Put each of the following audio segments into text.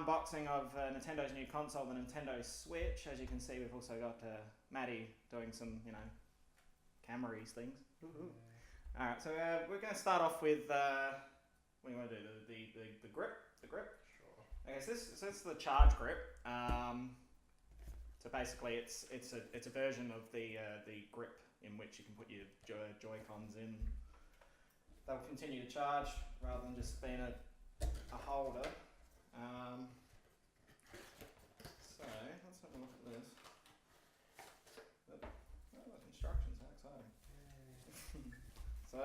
unboxing of Nintendo's new console, the Nintendo Switch. As you can see, we've also got Maddie doing some, camera-y things. All right, so we're going to start off with what do you want to do? The grip. The grip. Sure. Okay, so this is the charge grip. So basically, it's a version of the grip in which you can put your Joycons in. They'll continue to charge rather than just being a holder. So let's have a look at this. Oh, instructions, how exciting! so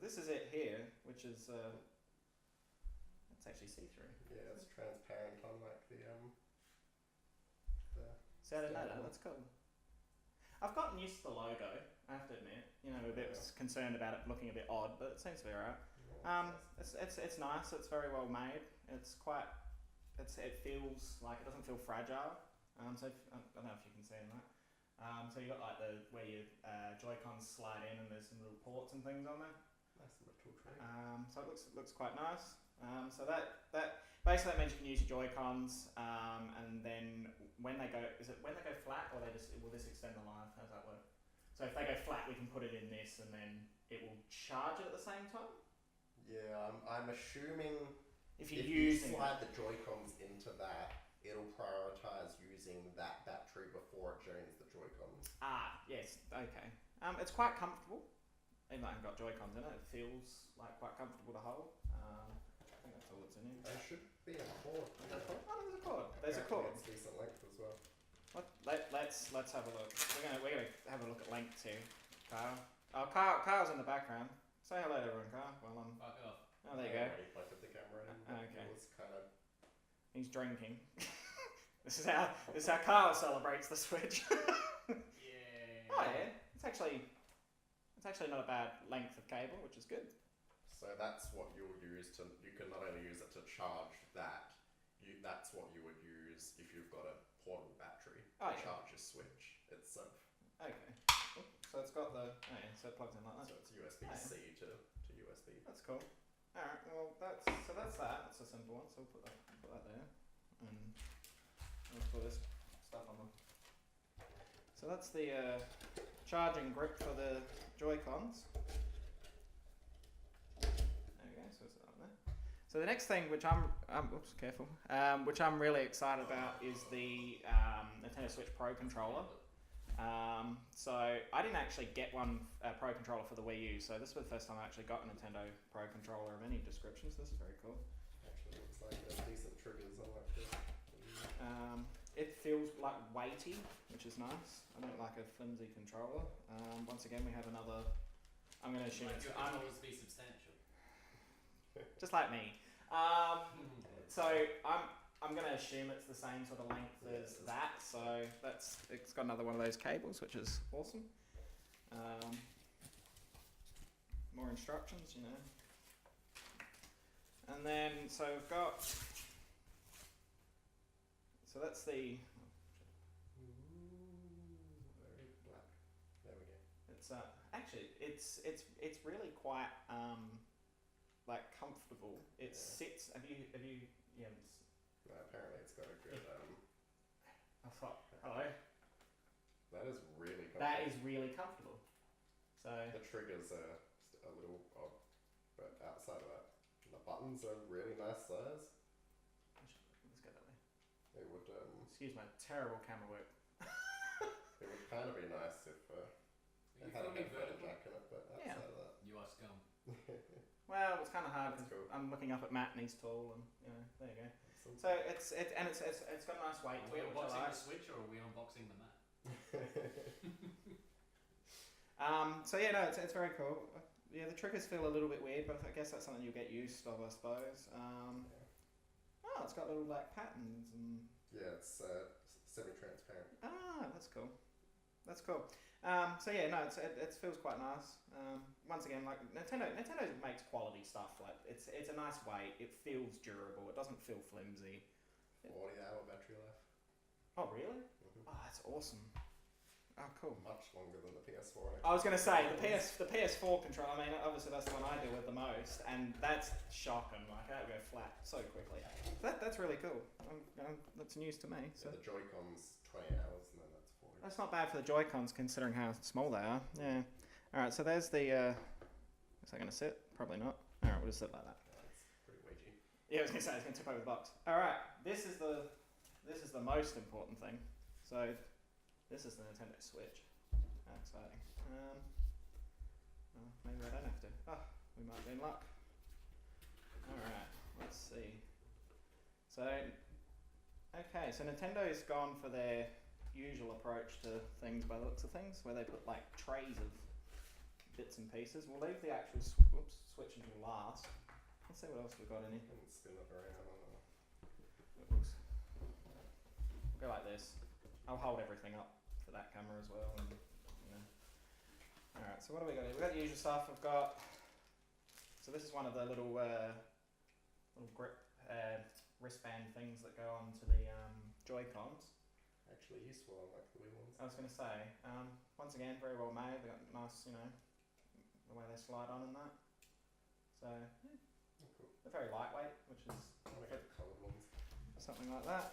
this is it here, which is it's actually see-through. Yeah, it's transparent, unlike the See, I didn't know that. That's cool. I've gotten used to the logo, I have to admit. A bit concerned about it looking a bit odd, but it seems to be alright. It's nice. It's very well made. It's quite. It feels like it doesn't feel fragile. So I don't know if you can see in that. So you got like where your Joy-Cons slide in, and there's some little ports and things on there. Nice little tray. So it looks quite nice. So that basically that means you can use your Joy-Cons, and then when they go flat, or will this extend the life? How does that work? So if they go flat, we can put it in this, and then it will charge it at the same time. Yeah, I'm assuming if you slide the Joy-Cons into that, it'll prioritize using that battery before it drains the Joy-Cons. Yes, okay. It's quite comfortable. Even though I haven't got Joy-Cons in it, it feels like quite comfortable to hold. I think that's all that's in here. There should be a cord. Oh, there's a cord. There's a cord. It's decent length as well. Let's have a look. We're gonna have a look at lengths here, Kyle. Oh, Kyle's in the background. Say hello to everyone, Kyle. Well, Fuck off. Oh, there you go. He pointed the camera in. Okay. It was kind of. He's drinking. This is how Kyle celebrates the Switch. Yeah. Oh yeah, it's actually not a bad length of cable, which is good. So that's what you'll use to. You can not only use it to charge that. That's what you would use if you've got a portable battery to charge your Switch itself. Okay. So it's got the. Oh yeah, so it plugs in like that. So it's USB-C to USB. That's cool. All right. Well, that's that. That's a simple one. So we'll put that there, and we'll put this stuff on them. So that's the charging grip for the Joy-Cons. There we go. So it's up there. So the next thing, which which I'm really excited about, is the Nintendo Switch Pro controller. So I didn't actually get one Pro controller for the Wii U, so this was the first time I actually got a Nintendo Pro controller of any description, so this is very cool. Actually looks like there's decent triggers on that too. It feels like weighty, which is nice. I don't like a flimsy controller. Once again, we have another. I'm going to assume it's controllers be substantial. Just like me. So I'm going to assume it's the same sort of length as that. So it's got another one of those cables, which is awesome. More instructions, And then so we've got. So that's the. Very black. There we go. It's actually it's really quite like comfortable. It sits. Have you yeah. No, apparently it's got a good Hello. That is really comfortable. That is really comfortable. So the triggers are a little odd, but outside of that, the buttons are really nice size. Let's go that way. It would Excuse my terrible camera work. it would kind of be nice if it had a headphone jack in it, but outside of that, You are scum. Well, it's kind of hard That's because cool. I'm looking up at Matt and he's tall, and there you go. So it's got a nice weight Are to we it, which I unboxing like. the Switch or are we unboxing the Mat? So yeah, no, it's very cool. Yeah, the triggers feel a little bit weird, but I guess that's something you'll get used to, I suppose. Oh, it's got little like patterns and. Yeah, it's semi-transparent. That's cool. That's cool. So yeah, no, it feels quite nice. Once again, like Nintendo makes quality stuff. Like it's a nice weight. It feels durable. It doesn't feel flimsy. 40-hour battery life. Oh really? Mm-hmm. Oh, that's awesome. Oh, cool. Much longer than the PS4. I was going to say the PS4 controller. I mean, obviously that's the one I deal with the most, and that's shocking. Like that would go flat so quickly. That's really cool. That's news to me. So the Joycons 20 hours, and then that's 40. That's not bad for the Joycons considering how small they are. Yeah. All right. So there's the. Is that going to sit? Probably not. All right. We'll just sit like that. That's pretty wedgy. Yeah, I was going to say it's going to tip over the box. All right. This is the most important thing. So. This is the Nintendo Switch. How exciting. Well, maybe I don't have to. Oh, we might be in luck. Alright, let's see. So, okay, so Nintendo's gone for their usual approach to things by the looks of things, where they put like trays of bits and pieces. We'll leave the actual Switch until last. Let's see what else we've got in here. And spin it around. We'll go like this. I'll hold everything up for that camera as well, and you know. All right, so what do we got here? We've got the usual stuff. We've got. So this is one of the little grip wristband things that go onto the Joycons. Actually useful, unlike the Wii ones. I was going to say, once again, very well made. They got nice, you know, the way they slide on and that. So yeah, cool. They're very lightweight, which is coloured ones. Something like that.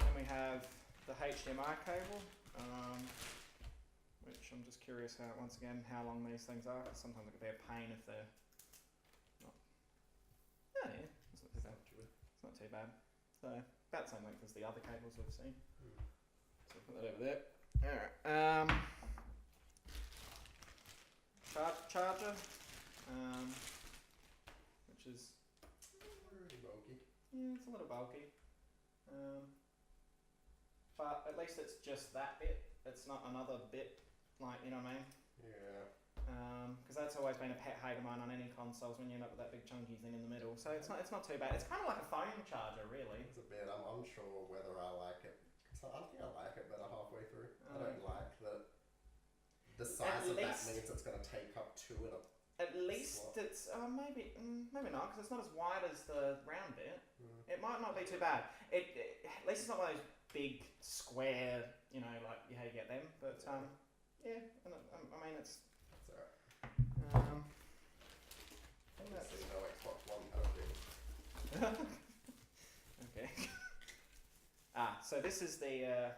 Then we have the HDMI cable, which I'm just curious how, once again, how long these things are. Cause sometimes it can be a pain if they're not. Yeah, it's not too bad. It's not too bad. So about the same length as the other cables we've seen. So put that over there. All right. Charger, which is pretty bulky. Yeah, it's a little bulky. But at least it's just that bit. It's not another bit, like, you know what I mean? Yeah. Because that's always been a pet hate of mine on any consoles when you end up with that big chunky thing in the middle. So it's not too bad. It's kind of like a phone charger, really. It's a bit. I'm unsure whether I like it. So I think I like it better halfway through. I don't like that. The size of that means it's going to take up two in a. At least slot. It's maybe not, because it's not as wide as the round bit. It might not be too bad. At least it's not one of those big square, you know, like how you get them. But yeah, I mean it's alright. Obviously no Xbox One power. Okay. So this is the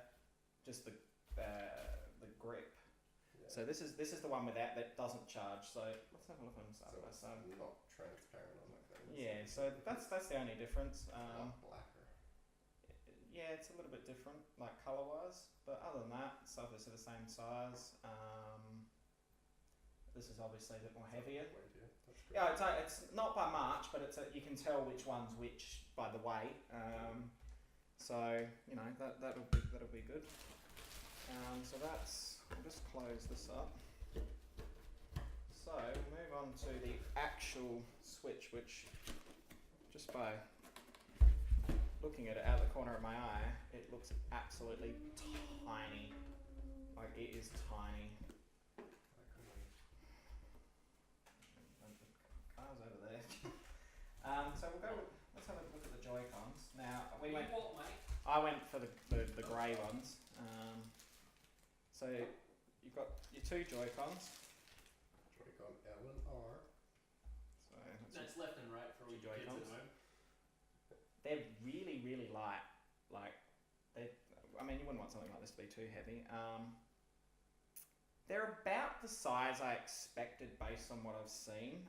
just the grip. Yeah. So this is the one with that doesn't charge. So let's have a look on side by side. Not transparent on that thing. Yeah. So that's the only difference. Blacker. Yeah, it's a little bit different, like colour wise. But other than that, it's obviously the same size. This is obviously a bit more heavier. Yeah, it's not by much, but you can tell which one's which by the weight. So you know that'll be good. So I'll just close this up. So we'll move on to the actual Switch, which just by looking at it out of the corner of my eye, it looks absolutely tiny. Like it is tiny. Car's over there. So we'll go. Let's have a look at the Joycons. Now we went. What, mate? I went for the grey ones. So you've got your two Joycons. Joycon L and R. So that's left and right for all your kids at home. They're really, really light. Like I mean, you wouldn't want something like this to be too heavy. They're about the size I expected based on what I've seen.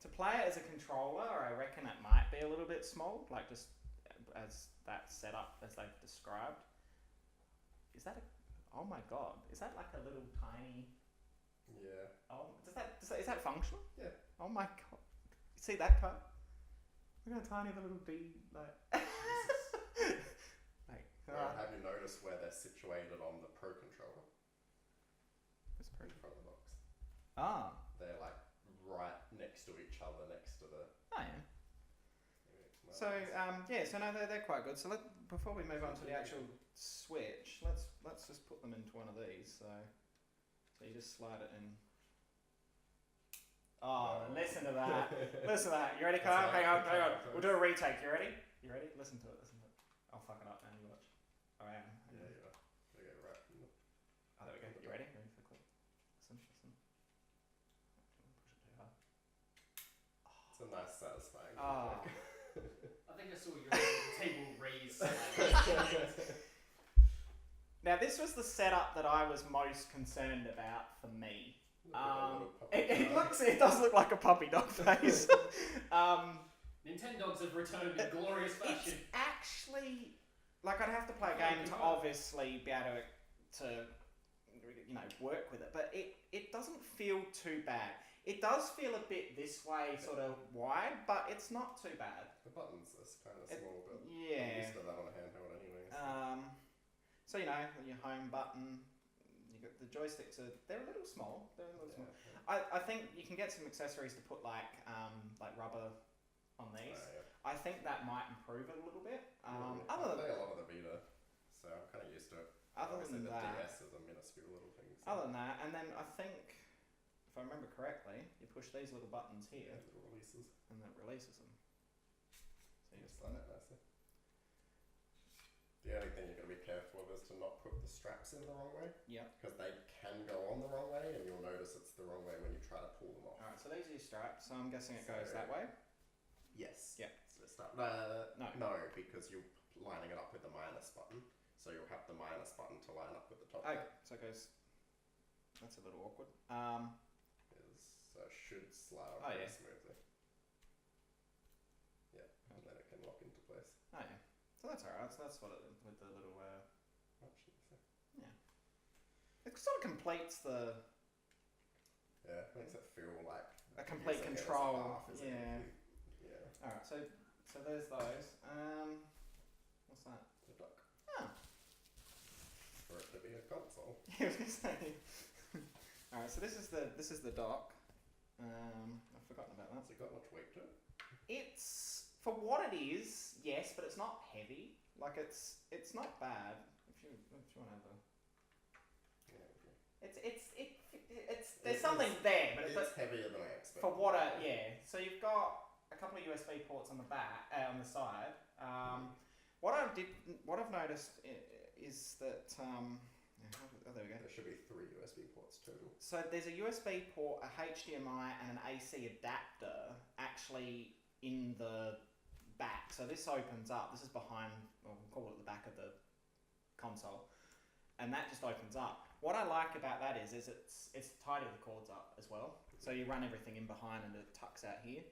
To play it as a controller, I reckon it might be a little bit small, like just as that setup as they've described. Is that oh my god, is that like a little tiny? Yeah. Oh, is that functional? Yeah. Oh my god, you see that part? Look how tiny the little D like. Have you noticed where they're situated on the Pro controller? What's Pro? In front of the box. Ah. They're like right next to each other, next to the. Oh yeah. So yeah, so no, they're quite good. So before we move on to the actual Switch, let's just put them into one of these. So you just slide it in. Oh, listen to that! Listen to that! You ready, Kyle? Hang on. We'll do a retake. You ready? You ready? Listen to it. I'll fuck it up, man. You watch. I am. Yeah. satisfying. Oh. I think I saw your table raise. Now this was the setup that I was most concerned about for me. It does look like a puppy dog face. Nintendogs have returned in glorious fashion. It's actually, like, I'd have to play a game to obviously be able to work with it, but it doesn't feel too bad. It does feel a bit this way, sort of wide, but it's not too bad. The buttons are kind of small, but yeah. I'm used to that on a handheld anyway. So your home button, you got the joysticks they're a little small. Small. I think you can get some accessories to put like rubber on these. Yeah. I think that might improve it a little bit. I play a lot of the Vita, so I'm kind of used to it. Other Obviously than the that, DS is a minuscule little thing. So. Other than that, and then I think, if I remember correctly, you push these little buttons here, little releases, and that releases them. So you just slide it nicely. The only thing you've got to be careful of is to not put the straps in the wrong way. Yeah. Because they can go on the wrong way, and you'll notice it's the wrong way when you try to pull them off. Alright, so these are your straps, so I'm guessing it goes that way? Yes. Yeah. So no, because you're lining it up with the minus button. So you'll have the minus button to line up with the top. Okay, so it goes. That's a little awkward. So it should slide on pretty smoothly. Yeah, and then it can lock into place. Oh yeah. So that's alright. So that's what with the little. Yeah. It sort of completes the. Yeah, it makes it feel like a complete control. Yeah. Yeah. Alright, so there's those. What's that? The dock. Oh. For it to be a console. Yeah, I was gonna say. Alright, so this is the dock. I've forgotten about that. Has it got much weight to it? It's for what it is, yes, but it's not heavy. Like it's not bad. If you want to have a. Yeah. Okay. It's there's something there, but it's heavier than I expected. For what so you've got a couple of USB ports on the back, on the side. What I've noticed is that there we go. There should be 3 USB ports total. So there's a USB port, a HDMI, and an AC adapter actually in the back. So this opens up. This is behind, we'll call it the back of the console, and that just opens up. What I like about that is it's tidy the cords up as well. So you run everything in behind and it tucks out here.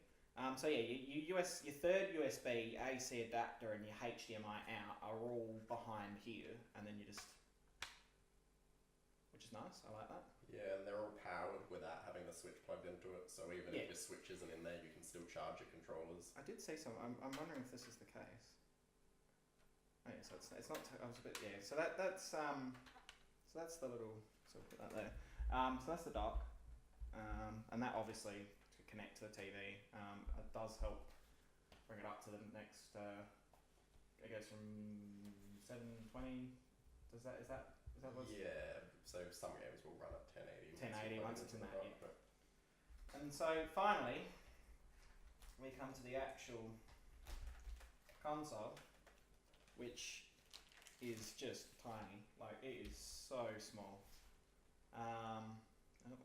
So yeah, your third USB, AC adapter, and your HDMI out are all behind here, and then you just, which is nice. I like that. Yeah, and they're all powered without having the switch plugged into it. So even if your switch isn't in there, you can still charge your controllers. I did see some. I'm wondering if this is the case. Oh yeah, so it's not. I was a bit So that's So that's the little. So put that there. So that's the dock, and that obviously to connect to the TV. It does help bring it up to the next. It goes from 720. Is that what's? Yeah. So some games will run at 1080. 1080 once it's in that. Yeah. And so finally, we come to the actual console, which is just tiny. Like it is so small. I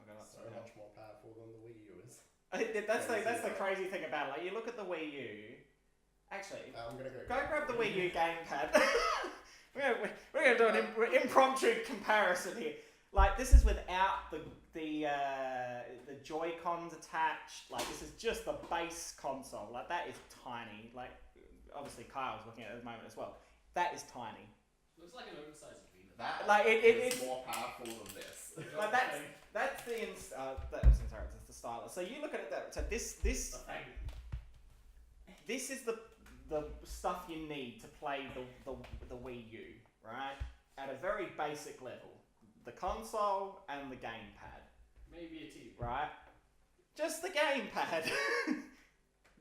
got up so much more powerful than the Wii U is. That's the crazy thing about it. Like you look at the Wii U. Actually, I'm gonna go grab the Wii U gamepad. we're gonna do an impromptu comparison here. Like this is without the Joycons attached. Like this is just the base console. Like that is tiny. Like obviously Kyle's looking at it at the moment as well. That is tiny. Looks like an oversized Vita. That like it's more powerful than this. Like that's the stylus. So you look at it that. So this is the stuff you need to play the Wii U, right? At a very basic level. The console and the gamepad. Maybe a TV. Right? Just the gamepad.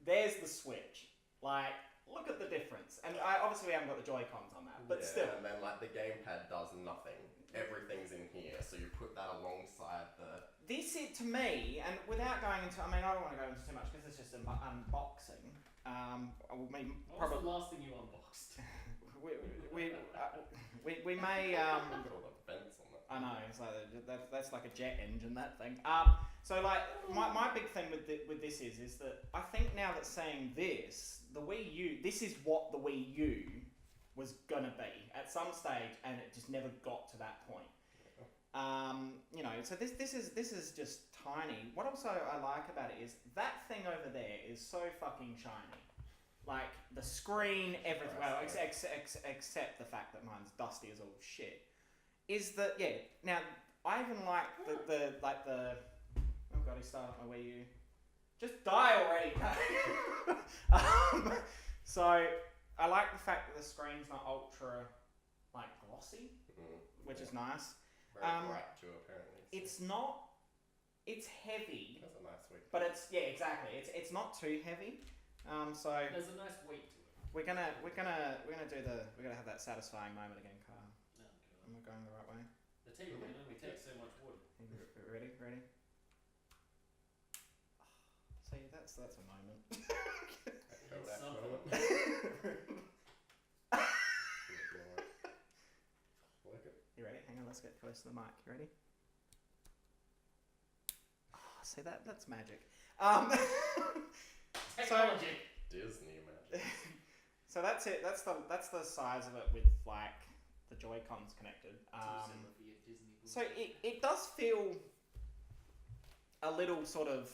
There's the Switch. Like, look at the difference. And obviously we haven't got the Joycons on that, but still. And then like the gamepad does nothing. Everything's in here, so you put that alongside the... This is, to me, and without going into... I mean, I don't want to go into too much because it's just an unboxing. What was the last thing you unboxed? we may... Put all the vents on it. I know, it's like that's like a jet engine, that thing. So like my big thing with this is that I think now that saying this, the Wii U, this is what the Wii U was gonna be at some stage, and it just never got to that point. You know, so this is just tiny. What also I like about it is that thing over there is so fucking shiny. Like the screen, everything. Well, except the fact that mine's dusty as all shit. Is that Now I even like the oh god, he started my Wii U. Just die already. So I like the fact that the screen's not ultra like glossy, which is nice. Very bright too, apparently. It's not. It's heavy. That's a nice weight. But it's exactly. It's not too heavy. So there's a nice weight to it. we're gonna have that satisfying moment again, Carl. Oh, God. Am I going the right way? The table can only take so much wood. Ready? See, that's a moment. It's something. Like it. You ready? Hang on, let's get close to the mic. You ready? Oh, see that's magic. Technology. Disney magic. So that's it. That's the size of it with like the Joycons connected. So it does feel a little sort of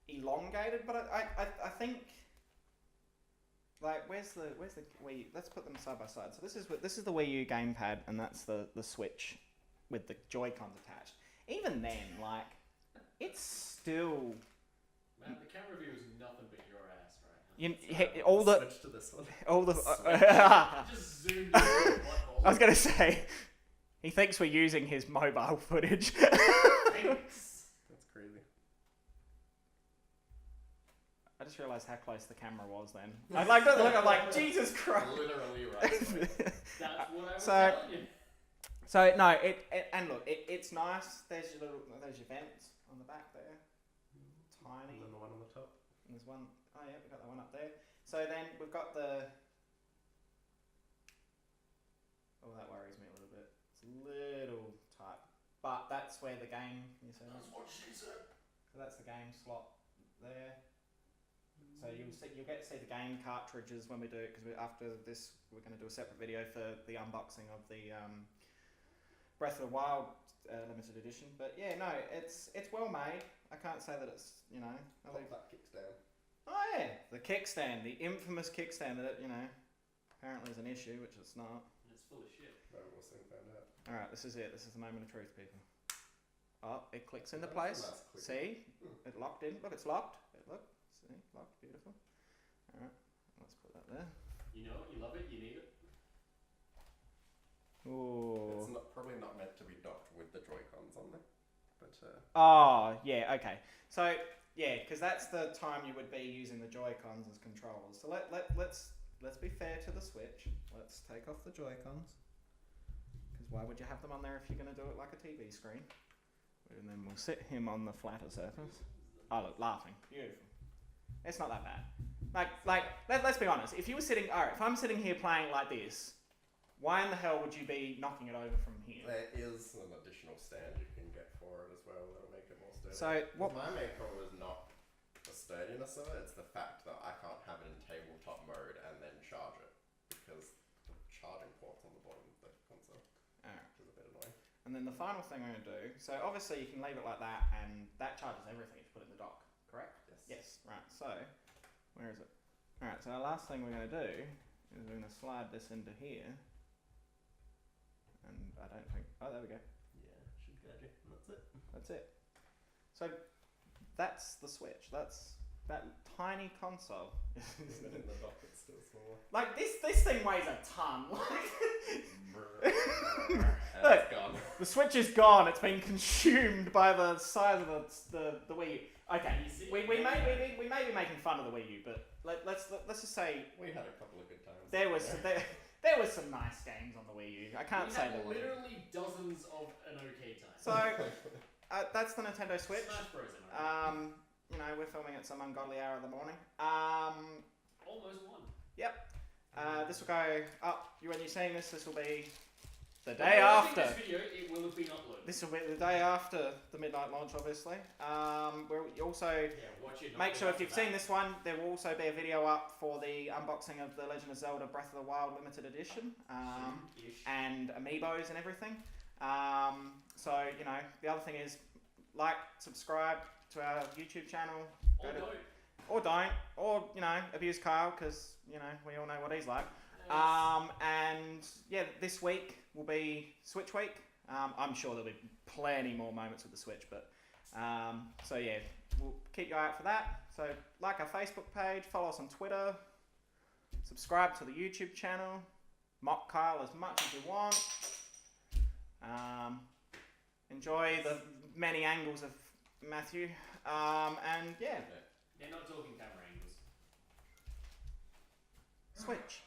elongated, but I think like where's the Wii? Let's put them side by side. So this is the Wii U gamepad, and that's the Switch with the Joy-Cons attached. Even then, like it's still. Man, the camera view is nothing but your ass right now. Switch to this one. Just zoomed in your butthole. I was gonna say, he thinks we're using his mobile footage. Thanks. That's crazy. I just realised how close the camera was then. I like to look. I'm like, Jesus Christ. Literally right. That's what I was So- telling you. So no, and look, it's nice. There's your vents on the back there, tiny. And then the one on the top. And there's one. Oh yeah, we've got that one up there. So then we've got the. Oh, that worries me a little bit. It's a little tight, but that's where the game. Can you see that? That's what she said. So that's the game slot there. So you'll get to see the game cartridges when we do it, because after this we're going to do a separate video for the unboxing of the Breath of the Wild limited edition. But yeah, no, it's well made. I can't say that it's Pop that kickstand. Oh yeah, the kickstand, the infamous kickstand that apparently is an issue, which it's not. It's full of shit. No, we'll soon find out. All right, this is it. This is the moment of truth, people. Oh, it clicks into That's a place. nice click. See, it locked in. Look, it's locked. Look, see, locked. Beautiful. All right, let's put that there. You know it, you love it, you need it. Ooh. It's probably not meant to be docked with the Joy-Cons on there, but Oh yeah, okay. So yeah, because that's the time you would be using the Joy-Cons as controllers. So let's be fair to the Switch. Let's take off the Joy-Cons, because why would you have them on there if you're going to do it like a TV screen? And then we'll sit him on the flatter surface. Oh look, laughing, beautiful. It's not that bad. Let's be honest. If you were sitting, if I'm sitting here playing like this, why in the hell would you be knocking it over from here? there is an additional stand you can get for it as well that'll make it more sturdy. So what? My main problem is not the sturdiness of it, it's the fact that I can't have it in tabletop mode and then charge it, because the charging port's on the bottom of the console, Alright. which is a bit annoying. And then the final thing I'm going to do, so obviously you can leave it like that, and that charges everything if you put it in the dock, correct? Yes, right. So, where is it? Alright, so the last thing we're going to do is we're going to slide this into here. And I don't think... Oh, there we go. Yeah, should guide you, and that's it. That's it. So, that's the Switch. That's that tiny console. And then in the dock it's still smaller. Like, this thing weighs a ton. And Look. it's gone. The Switch is gone. It's been consumed by the size of the Wii U. Okay, we may be making fun of the Wii U, but let's just say We had a couple of good times. there was some nice games on the Wii U. I can't say there wasn't. literally dozens of an okay time. So that's the Nintendo Switch. Smash Bros. Am I right? We're filming at some ungodly hour of the morning. Almost one. Yep. This will go up. When you're seeing this will be the day after. This video, it will have been uploaded. This will be the day after the midnight launch, obviously. We'll also watch it. make sure if you've seen this one, there will also be a video up for the unboxing of the Legend of Zelda Breath of the Wild limited edition, and amiibos and everything. So you know, the other thing is like, subscribe to our YouTube channel. Or don't, or you know, abuse Kyle because you know we all know what he's like. And yeah, this week will be Switch week. I'm sure there'll be plenty more moments with the Switch, but so yeah, we'll keep your eye out for that. So like our Facebook page, follow us on Twitter, subscribe to the YouTube channel, mock Kyle as much as you want. Enjoy the many angles of Matthew, and yeah. They're not talking camera angles. Switch.